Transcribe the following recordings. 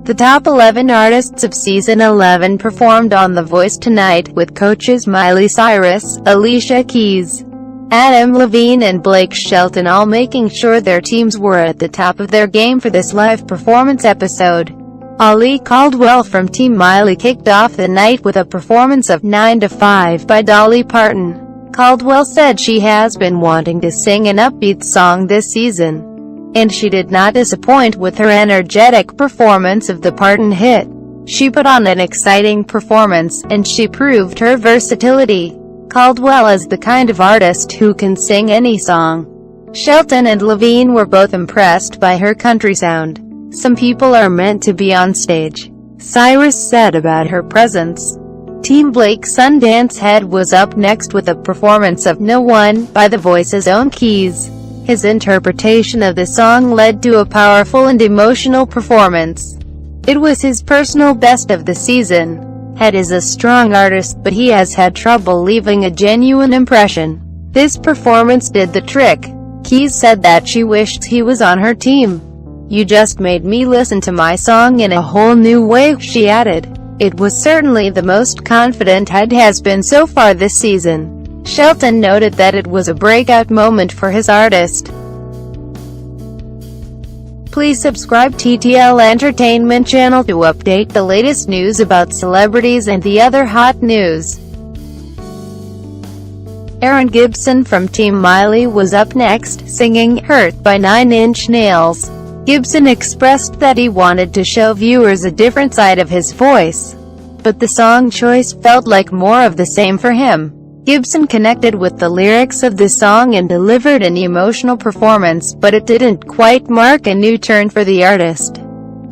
The top 11 artists of Season 11 performed on The Voice tonight, with coaches Miley Cyrus, Alicia Keys, Adam Levine and Blake Shelton all making sure their teams were at the top of their game for this live performance episode. Ali Caldwell from Team Miley kicked off the night with a performance of 9 to 5 by Dolly Parton. Caldwell said she has been wanting to sing an upbeat song this season, and she did not disappoint with her energetic performance of the Parton hit. She put on an exciting performance, and she proved her versatility. Caldwell is the kind of artist who can sing any song. Shelton and Levine were both impressed by her country sound. Some people are meant to be on stage, Cyrus said about her presence. Team Blake Sundance Head was up next with a performance of No One by The Voice's own Keys. His interpretation of the song led to a powerful and emotional performance. It was his personal best of the season. Head is a strong artist, but he has had trouble leaving a genuine impression. This performance did the trick. Keys said that she wished he was on her team. "You just made me listen to my song in a whole new way," she added. It was certainly the most confident Head has been so far this season. Shelton noted that it was a breakout moment for his artist. Please subscribe TTL Entertainment channel to update the latest news about celebrities and the other hot news. Aaron Gibson from Team Miley was up next, singing "Hurt" by 9 Inch Nails. Gibson expressed that he wanted to show viewers a different side of his voice, but the song choice felt like more of the same for him. Gibson connected with the lyrics of the song and delivered an emotional performance, but it didn't quite mark a new turn for the artist,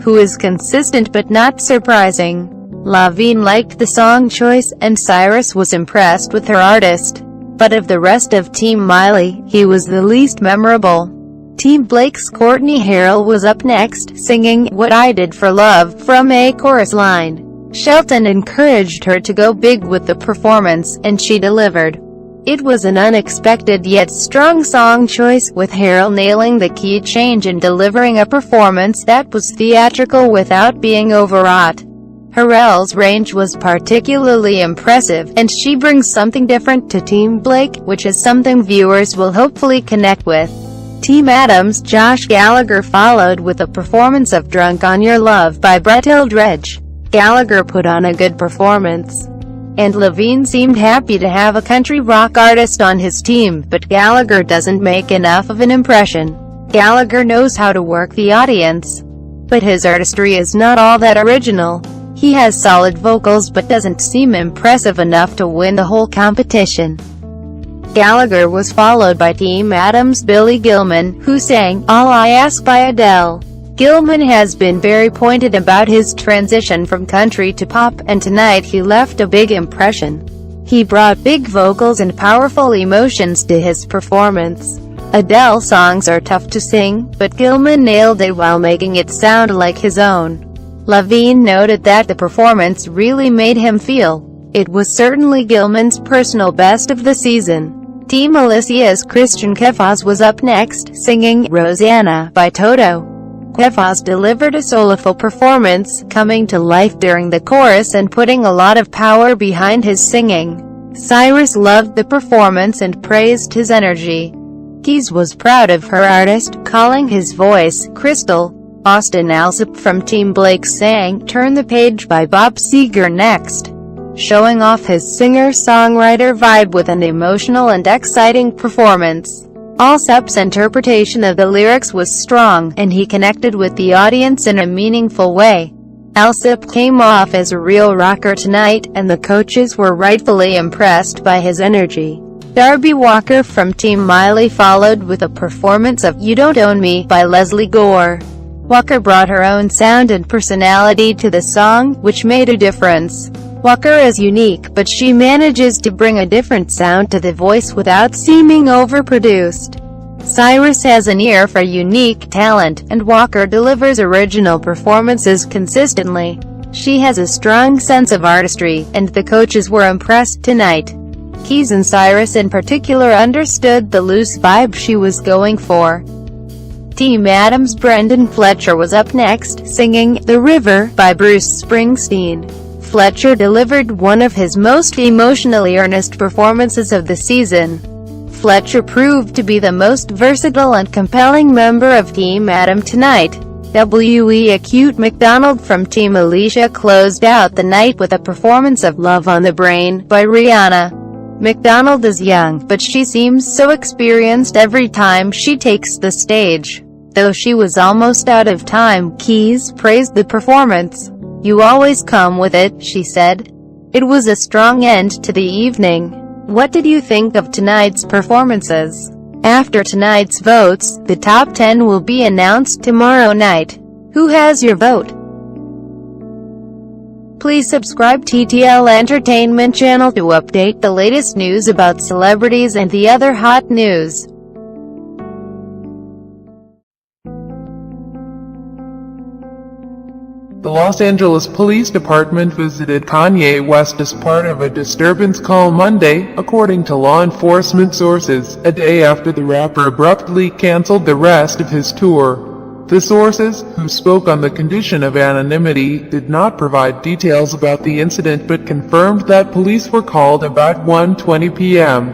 who is consistent but not surprising. Levine liked the song choice, and Cyrus was impressed with her artist, but of the rest of Team Miley, he was the least memorable. Team Blake's Courtney Harrell was up next, singing "What I Did for Love" from a chorus line. Shelton encouraged her to go big with the performance, and she delivered. It was an unexpected yet strong song choice, with Harrell nailing the key change and delivering a performance that was theatrical without being overwrought. Harrell's range was particularly impressive, and she brings something different to Team Blake, which is something viewers will hopefully connect with. Team Adam's Josh Gallagher followed with a performance of "Drunk on Your Love" by Brett Eldredge. Gallagher put on a good performance, and Levine seemed happy to have a country rock artist on his team, but Gallagher doesn't make enough of an impression. Gallagher knows how to work the audience, but his artistry is not all that original. He has solid vocals but doesn't seem impressive enough to win the whole competition. Gallagher was followed by Team Adam's Billy Gilman, who sang "All I Ask" by Adele. Gilman has been very pointed about his transition from country to pop, and tonight he left a big impression. He brought big vocals and powerful emotions to his performance. Adele songs are tough to sing, but Gilman nailed it while making it sound like his own. Levine noted that the performance really made him feel. It was certainly Gilman's personal best of the season. Team Alicia's Christian Kefaz was up next, singing "Rosanna" by Toto. Kefaz delivered a soulful performance, coming to life during the chorus and putting a lot of power behind his singing. Cyrus loved the performance and praised his energy. Keys was proud of her artist, calling his voice "crystal." Austin Alsop from Team Blake sang "Turn the Page" by Bob Seger next, showing off his singer-songwriter vibe with an emotional and exciting performance. Alsop's interpretation of the lyrics was strong, and he connected with the audience in a meaningful way. Alsop came off as a real rocker tonight, and the coaches were rightfully impressed by his energy. Darby Walker from Team Miley followed with a performance of "You Don't Own Me" by Leslie Gore. Walker brought her own sound and personality to the song, which made a difference. Walker is unique, but she manages to bring a different sound to the voice without seeming overproduced. Cyrus has an ear for unique talent, and Walker delivers original performances consistently. She has a strong sense of artistry, and the coaches were impressed tonight. Keys and Cyrus in particular understood the loose vibe she was going for. Team Adam's Brendan Fletcher was up next, singing "The River" by Bruce Springsteen. Fletcher delivered one of his most emotionally earnest performances of the season. Fletcher proved to be the most versatile and compelling member of Team Adam tonight. Acute McDonald from Team Alicia closed out the night with a performance of "Love on the Brain" by Rihanna. McDonald is young, but she seems so experienced every time she takes the stage. Though she was almost out of time, Keys praised the performance. "You always come with it," she said. It was a strong end to the evening. What did you think of tonight's performances? After tonight's votes, the top 10 will be announced tomorrow night. Who has your vote? Please subscribe TTL Entertainment channel to update the latest news about celebrities and the other hot news. The Los Angeles Police Department visited Kanye West as part of a disturbance call Monday, according to law enforcement sources, a day after the rapper abruptly canceled the rest of his tour. The sources, who spoke on the condition of anonymity, did not provide details about the incident but confirmed that police were called about 1:20 p.m.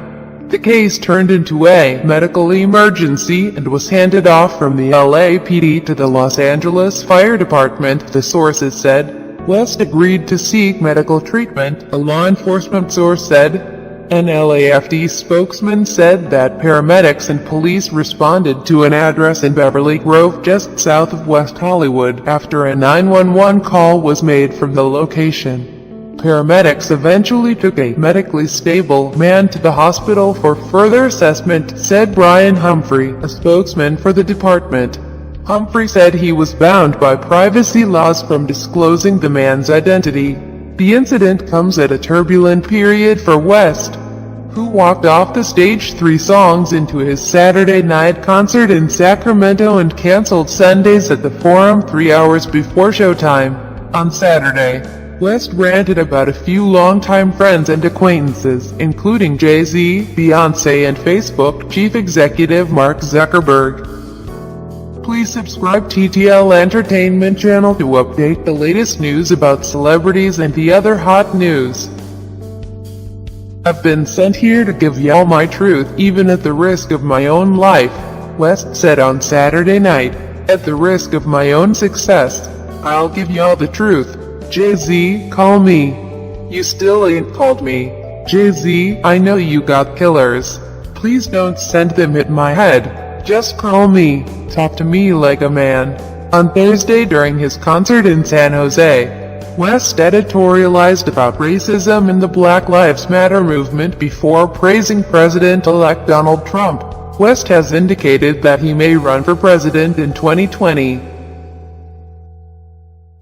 The case turned into a medical emergency and was handed off from the LAPD to the Los Angeles Fire Department, the sources said. West agreed to seek medical treatment, a law enforcement source said. An LAFD spokesman said that paramedics and police responded to an address in Beverly Grove just south of West Hollywood after a 911 call was made from the location. Paramedics eventually took a medically stable man to the hospital for further assessment, said Brian Humphrey, a spokesman for the department. Humphrey said he was bound by privacy laws from disclosing the man's identity. The incident comes at a turbulent period for West, who walked off the stage 3 songs into his Saturday night concert in Sacramento and canceled Sundays at the Forum 3 hours before showtime. On Saturday, West ranted about a few longtime friends and acquaintances, including Jay-Z, Beyoncé and Facebook chief executive Mark Zuckerberg. Please subscribe TTL Entertainment channel to update the latest news about celebrities and the other hot news. I've been sent here to give y'all my truth, even at the risk of my own life, West said on Saturday night. At the risk of my own success, I'll give y'all the truth. Jay-Z, call me. You still ain't called me. Jay-Z, I know you got killers. Please don't send them at my head. Just call me. Talk to me like a man. On Thursday during his concert in San Jose, West editorialized about racism and the Black Lives Matter movement before praising President-elect Donald Trump. West has indicated that he may run for president in 2020.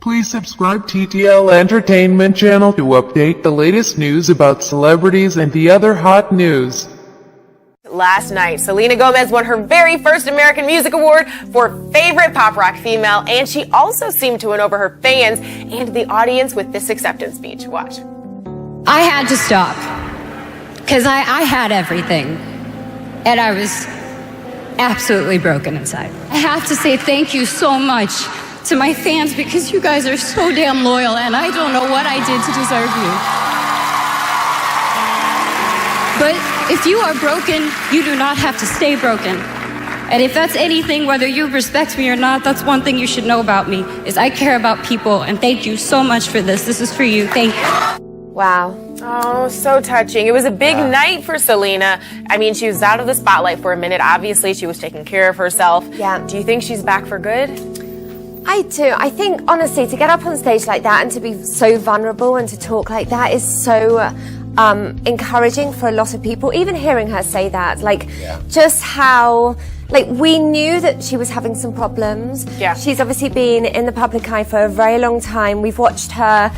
Please subscribe TTL Entertainment channel to update the latest news about celebrities and the other hot news. Last night, Selena Gomez won her very first American Music Award for Favorite Pop Rock Female, and she also seemed to win over her fans and the audience with this acceptance speech. Watch. I had to stop, because I had everything, and I was absolutely broken inside. I have to say thank you so much to my fans, because you guys are so damn loyal, and I don't know what I did to deserve you. But if you are broken, you do not have to stay broken. And if that's anything, whether you respect me or not, that's one thing you should know about me, is I care about people, and thank you so much for this. This is for you. Thank you. Wow. Oh, so touching. It was a big night for Selena. I mean, she was out of the spotlight for a minute. Obviously, she was taking care of herself. Yeah. Do you think she's back for good? I do. I think, honestly, to get up on stage like that and to be so vulnerable and to talk like that is so encouraging for a lot of people. Even hearing her say that, just how, we knew that she was having some problems. Yeah. She's obviously been in the public eye for a very long time. We've watched her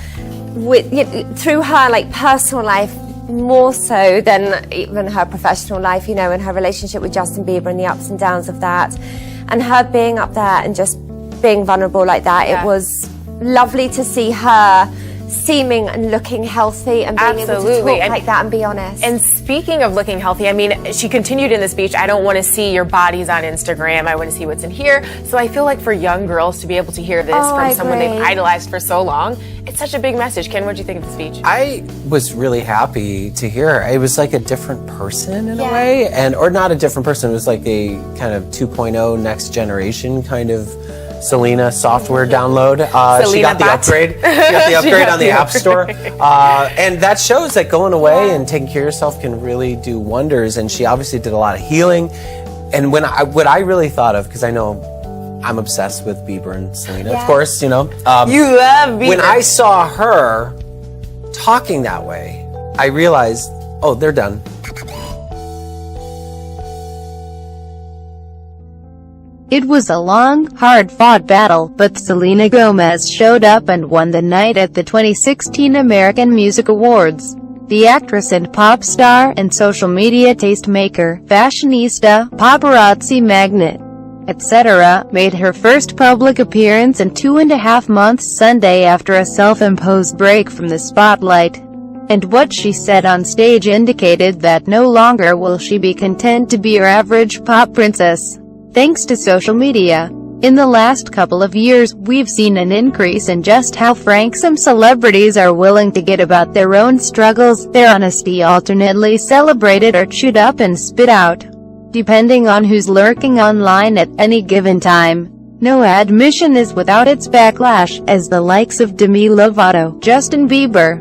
through her, personal life more so than even her professional life, and her relationship with Justin Bieber and the ups and downs of that. And her being up there and just being vulnerable like that, It was lovely to see her seeming and looking healthy and being able to talk like that and be honest. And speaking of looking healthy, I mean, she continued in the speech, I don't want to see your bodies on Instagram, I want to see what's in here. So I feel like for young girls to be able to hear this from someone they've idolized for so long, it's such a big message. Ken, what do you think of the speech? I was really happy to hear her. It was like a different person in a way, or not a different person, it was like a kind of 2.0 next generation kind of Selena software download. She got the upgrade. She got the upgrade on the App Store. And that shows that going away and taking care of yourself can really do wonders. And she obviously did a lot of healing. And what I really thought of, because I know I'm obsessed with Bieber and Selena, of course, you know. You love Bieber. When I saw her talking that way, I realized, oh, they're done. It was a long, hard-fought battle, but Selena Gomez showed up and won the night at the 2016 American Music Awards. The actress and pop star and social media tastemaker, fashionista, paparazzi magnate, etc., made her first public appearance in 2.5 months Sunday after a self-imposed break from the spotlight. And what she said on stage indicated that no longer will she be content to be your average pop princess. Thanks to social media, in the last couple of years, we've seen an increase in just how frank some celebrities are willing to get about their own struggles, their honesty alternately celebrated or chewed up and spit out, depending on who's lurking online at any given time. No admission is without its backlash, as the likes of Demi Lovato, Justin Bieber,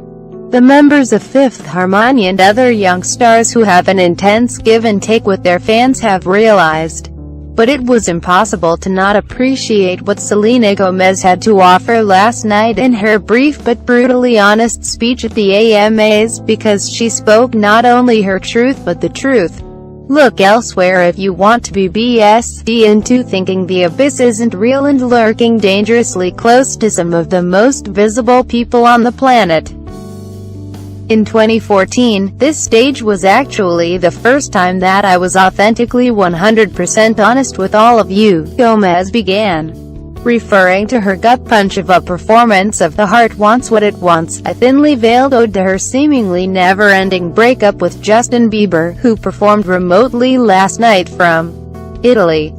the members of Fifth Harmony and other young stars who have an intense give and take with their fans have realized. But it was impossible to not appreciate what Selena Gomez had to offer last night in her brief but brutally honest speech at the AMAs, because she spoke not only her truth but the truth. Look elsewhere if you want to be BS'd into thinking the abyss isn't real and lurking dangerously close to some of the most visible people on the planet. In 2014, this stage was actually the first time that I was authentically 100% honest with all of you, Gomez began. Referring to her gut punch of a performance of The Heart Wants What It Wants, a thinly veiled ode to her seemingly never-ending breakup with Justin Bieber, who performed remotely last night from Italy.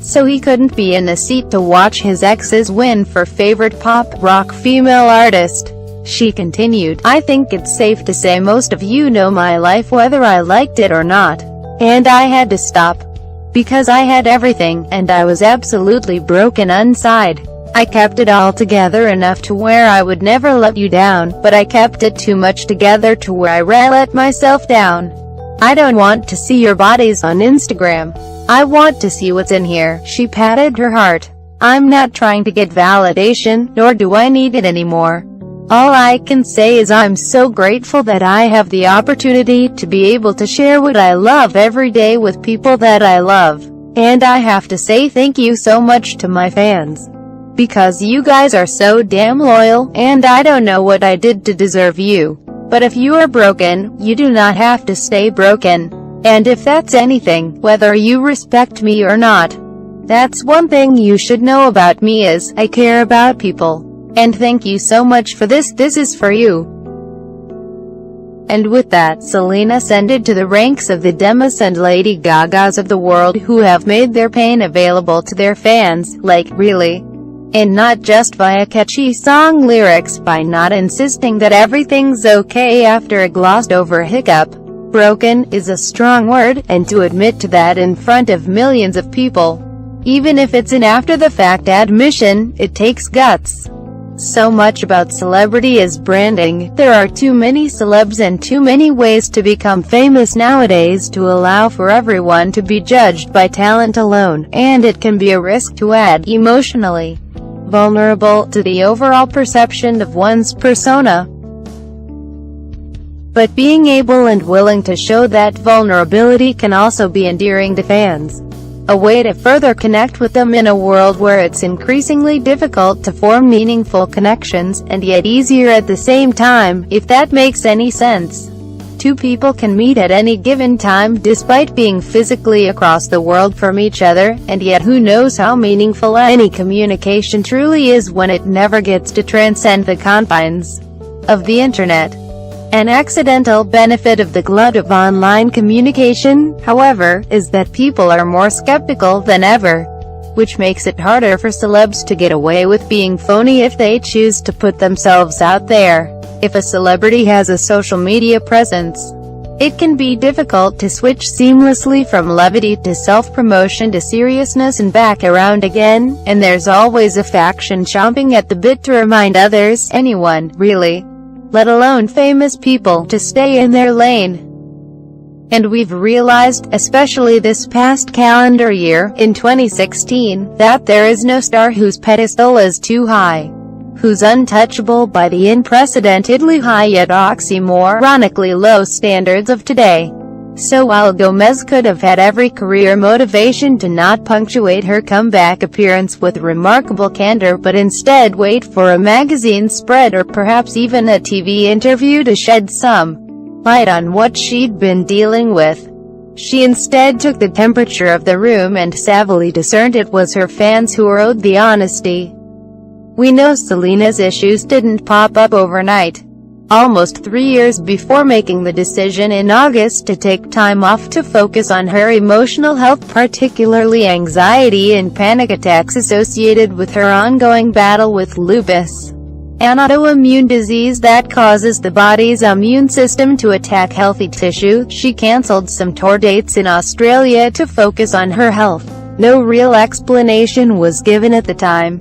So he couldn't be in a seat to watch his ex's win for favorite pop-rock female artist. She continued, I think it's safe to say most of you know my life whether I liked it or not. And I had to stop. Because I had everything, and I was absolutely broken inside. I kept it all together enough to where I would never let you down, but I kept it too much together to where I let myself down. I don't want to see your bodies on Instagram. I want to see what's in here. She patted her heart. I'm not trying to get validation, nor do I need it anymore. All I can say is I'm so grateful that I have the opportunity to be able to share what I love every day with people that I love. And I have to say thank you so much to my fans. Because you guys are so damn loyal, and I don't know what I did to deserve you. But if you are broken, you do not have to stay broken. And if that's anything, whether you respect me or not, that's one thing you should know about me is, I care about people. And thank you so much for this is for you. And with that, Selena ascended to the ranks of the Demas and Lady Gagas of the world who have made their pain available to their fans, like, really. And not just via catchy song lyrics, by not insisting that everything's okay after a glossed-over hiccup. Broken is a strong word, and to admit to that in front of millions of people, even if it's an after-the-fact admission, it takes guts. So much about celebrity is branding. There are too many celebs and too many ways to become famous nowadays to allow for everyone to be judged by talent alone, and it can be a risk to add emotionally vulnerable to the overall perception of one's persona. But being able and willing to show that vulnerability can also be endearing to fans. A way to further connect with them in a world where it's increasingly difficult to form meaningful connections, and yet easier at the same time, if that makes any sense. Two people can meet at any given time despite being physically across the world from each other, and yet who knows how meaningful any communication truly is when it never gets to transcend the confines. of the internet. An accidental benefit of the glut of online communication, however, is that people are more skeptical than ever, which makes it harder for celebs to get away with being phony if they choose to put themselves out there. If a celebrity has a social media presence, it can be difficult to switch seamlessly from levity to self-promotion to seriousness and back around again, and there's always a faction chomping at the bit to remind others, anyone, really, let alone famous people, to stay in their lane. And we've realized, especially this past calendar year, in 2016, that there is no star whose pedestal is too high, who's untouchable by the unprecedentedly high yet oxymoronically low standards of today. So while Gomez could have had every career motivation to not punctuate her comeback appearance with remarkable candor but instead wait for a magazine spread or perhaps even a TV interview to shed some light on what she'd been dealing with, she instead took the temperature of the room and savvily discerned it was her fans who owed the honesty. We know Selena's issues didn't pop up overnight. Almost 3 years before making the decision in August to take time off to focus on her emotional health, particularly anxiety and panic attacks associated with her ongoing battle with lupus, an autoimmune disease that causes the body's immune system to attack healthy tissue, she cancelled some tour dates in Australia to focus on her health. No real explanation was given at the time,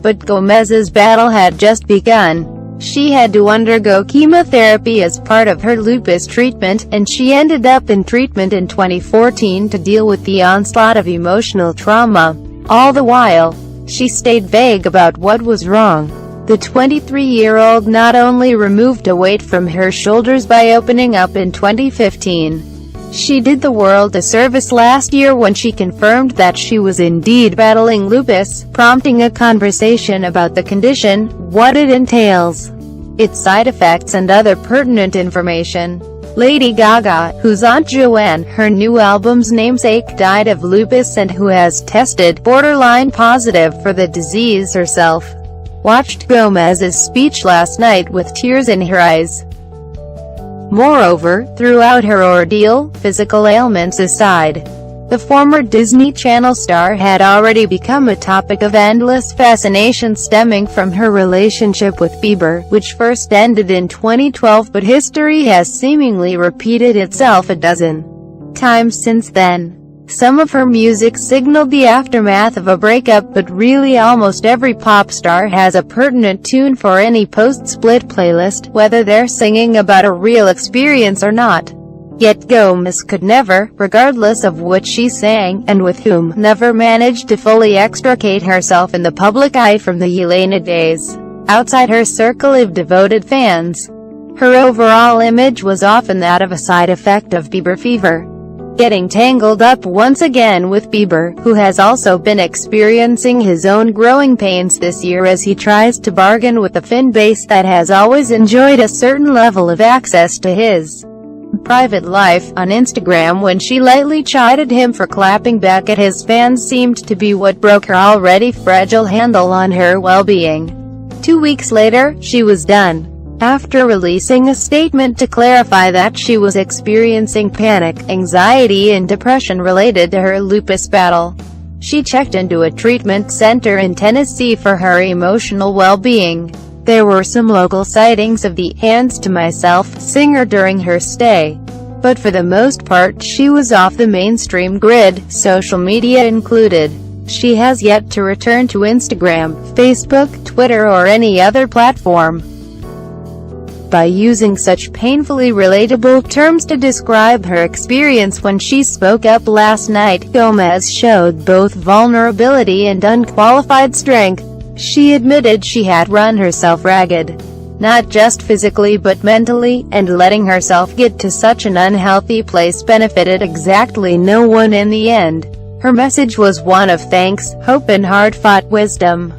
but Gomez's battle had just begun. She had to undergo chemotherapy as part of her lupus treatment, and she ended up in treatment in 2014 to deal with the onslaught of emotional trauma. All the while, she stayed vague about what was wrong. The 23-year-old not only removed a weight from her shoulders by opening up in 2015, she did the world a service last year when she confirmed that she was indeed battling lupus, prompting a conversation about the condition, what it entails, its side effects and other pertinent information. Lady Gaga, whose Aunt Joanne, her new album's namesake, died of lupus and who has tested borderline positive for the disease herself, watched Gomez's speech last night with tears in her eyes. Moreover, throughout her ordeal, physical ailments aside, the former Disney Channel star had already become a topic of endless fascination stemming from her relationship with Bieber, which first ended in 2012 but history has seemingly repeated itself a dozen times since then. Some of her music signaled the aftermath of a breakup, but really almost every pop star has a pertinent tune for any post-split playlist, whether they're singing about a real experience or not. Yet Gomez could never, regardless of what she sang, and with whom, never managed to fully extricate herself in the public eye from the Yelena days. Outside her circle of devoted fans, her overall image was often that of a side effect of Bieber fever. Getting tangled up once again with Bieber, who has also been experiencing his own growing pains this year as he tries to bargain with a fan base that has always enjoyed a certain level of access to his private life. On Instagram, when she lightly chided him for clapping back at his fans, seemed to be what broke her already fragile handle on her well-being. 2 weeks later, she was done. After releasing a statement to clarify that she was experiencing panic, anxiety and depression related to her lupus battle, she checked into a treatment center in Tennessee for her emotional well-being. There were some local sightings of the "hands to myself" singer during her stay, but for the most part she was off the mainstream grid, social media included. She has yet to return to Instagram, Facebook, Twitter or any other platform. By using such painfully relatable terms to describe her experience when she spoke up last night, Gomez showed both vulnerability and unqualified strength. She admitted she had run herself ragged, not just physically but mentally, and letting herself get to such an unhealthy place benefited exactly no one in the end. Her message was one of thanks, hope and hard-fought wisdom,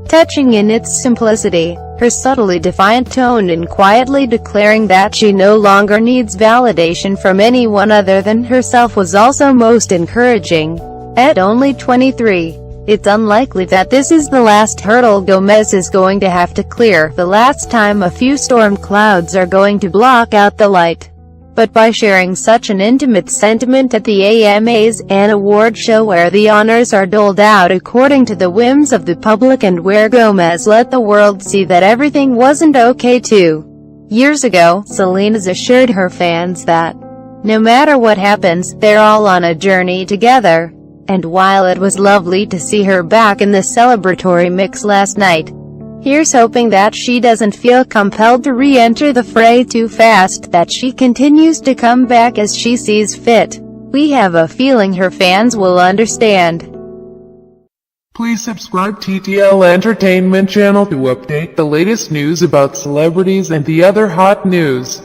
touching in its simplicity. Her subtly defiant tone in quietly declaring that she no longer needs validation from anyone other than herself was also most encouraging. At only 23, It's unlikely that this is the last hurdle Gomez is going to have to clear, the last time a few storm clouds are going to block out the light. But by sharing such an intimate sentiment at the AMAs, an award show where the honors are doled out according to the whims of the public and where Gomez let the world see that everything wasn't okay too. Years ago, Selena's assured her fans that, no matter what happens, they're all on a journey together. And while it was lovely to see her back in the celebratory mix last night, here's hoping that she doesn't feel compelled to re-enter the fray too fast, that she continues to come back as she sees fit. We have a feeling her fans will understand. Please subscribe TTL Entertainment channel to update the latest news about celebrities and the other hot news.